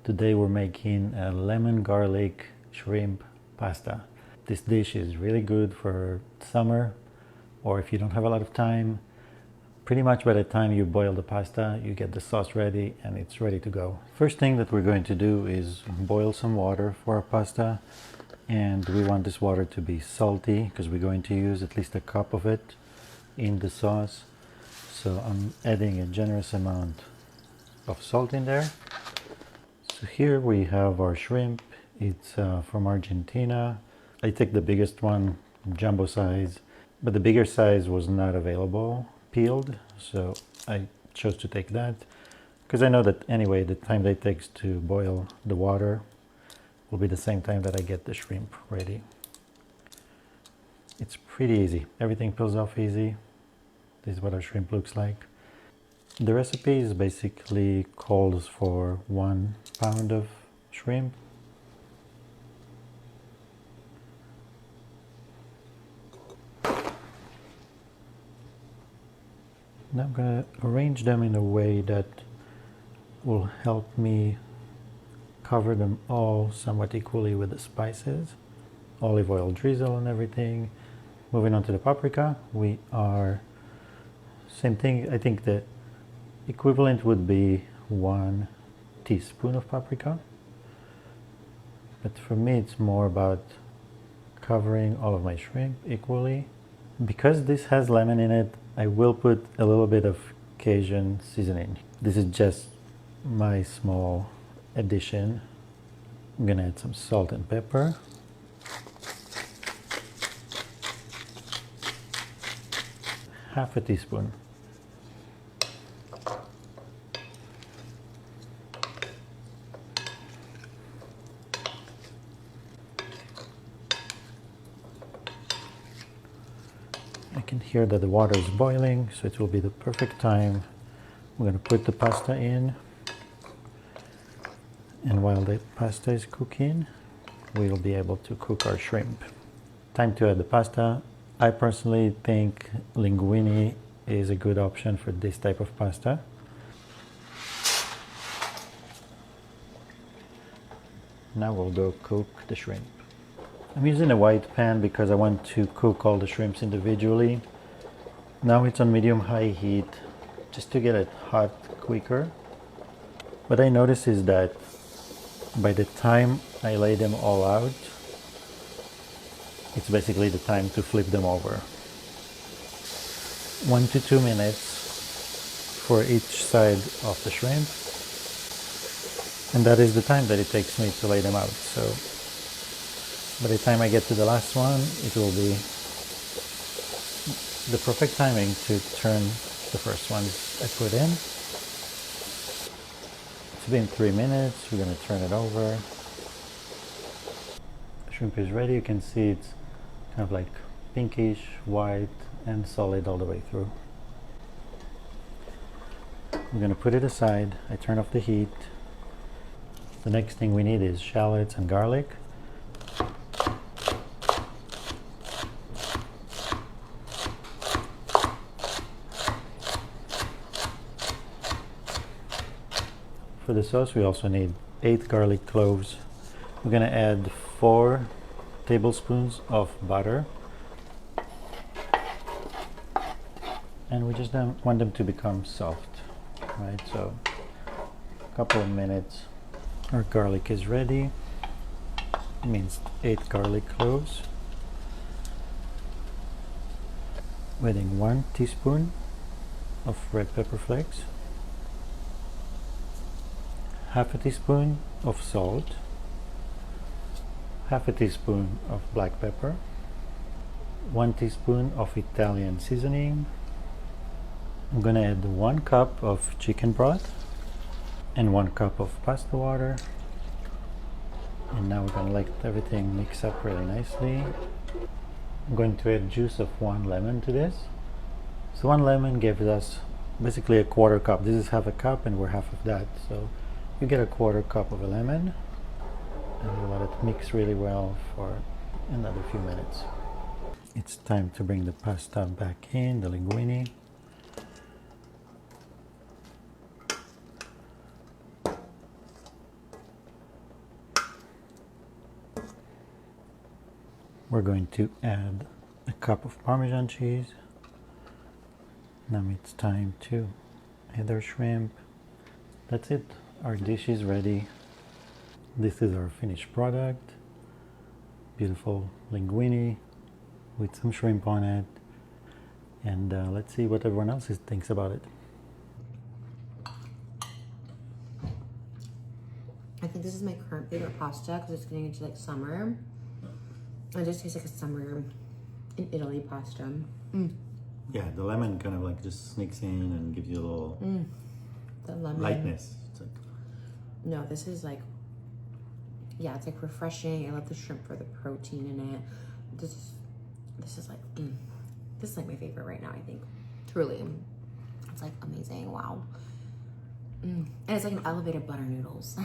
Today we're making a lemon garlic shrimp pasta. This dish is really good for summer, or if you don't have a lot of time. Pretty much by the time you boil the pasta, you get the sauce ready and it's ready to go. First thing that we're going to do is boil some water for our pasta, and we want this water to be salty because we're going to use at least a cup of it in the sauce. So I'm adding a generous amount of salt in there. So here we have our shrimp. It's from Argentina. I take the biggest one, jumbo size, but the bigger size was not available peeled, so I chose to take that because I know that anyway the time that it takes to boil the water will be the same time that I get the shrimp ready. It's pretty easy. Everything peels off easy. This is what our shrimp looks like. The recipe is basically calls for 1 pound of shrimp. Now I'm going to arrange them in a way that will help me cover them all somewhat equally with the spices. Olive oil drizzle and everything. Moving on to the paprika, we are same thing. I think the equivalent would be 1 teaspoon of paprika, but for me it's more about covering all of my shrimp equally. Because this has lemon in it, I will put a little bit of Cajun seasoning. This is just my small addition. I'm gonna add some salt and pepper. Half a teaspoon. I can hear that the water is boiling, so it will be the perfect time. We're going to put the pasta in, and while the pasta is cooking, we'll be able to cook our shrimp. Time to add the pasta. I personally think linguine is a good option for this type of pasta. Now we'll go cook the shrimp. I'm using a white pan because I want to cook all the shrimps individually. Now it's on medium-high heat just to get it hot quicker. What I notice is that by the time I lay them all out, it's basically the time to flip them over. 1 to 2 minutes for each side of the shrimp. And that is the time that it takes me to lay them out. So by the time I get to the last one, it will be the perfect timing to turn the first ones I put in. It's been 3 minutes. We're going to turn it over. The shrimp is ready. You can see it's kind of like pinkish, white, and solid all the way through. We're going to put it aside. I turn off the heat. The next thing we need is shallots and garlic. For the sauce, we also need 8 garlic cloves. We're going to add 4 tablespoons of butter. And we just don't want them to become soft, right? So a couple of minutes. Our garlic is ready. Minced 8 garlic cloves. We're adding 1 teaspoon of red pepper flakes. Half a teaspoon of salt, half a teaspoon of black pepper, 1 teaspoon of Italian seasoning. I'm going to add 1 cup of chicken broth and 1 cup of pasta water. And now we're going to let everything mix up really nicely. I'm going to add juice of 1 lemon to this. So 1 lemon gives us basically a 1/4 cup. This is half a cup and we're half of that. So you get a 1/4 cup of a lemon, and you let it mix really well for another few minutes. It's time to bring the pasta back in, the linguine. We're going to add a cup of Parmesan cheese. Now it's time to add our shrimp. That's it. Our dish is ready. This is our finished product. Beautiful linguine with some shrimp on it. And let's see what everyone else thinks about it. I think this is my current favorite pasta because it's getting into like summer. It just tastes like a summer in Italy pasta. Yeah, the lemon kind of like just sneaks in and gives you a little The lemon. lightness. It's like, No, this is like, yeah, it's like refreshing. I love the shrimp for the protein in it. This is like, this is like my favorite right now, I think. Truly. It's like amazing. Wow. And it's like an elevated butter noodles.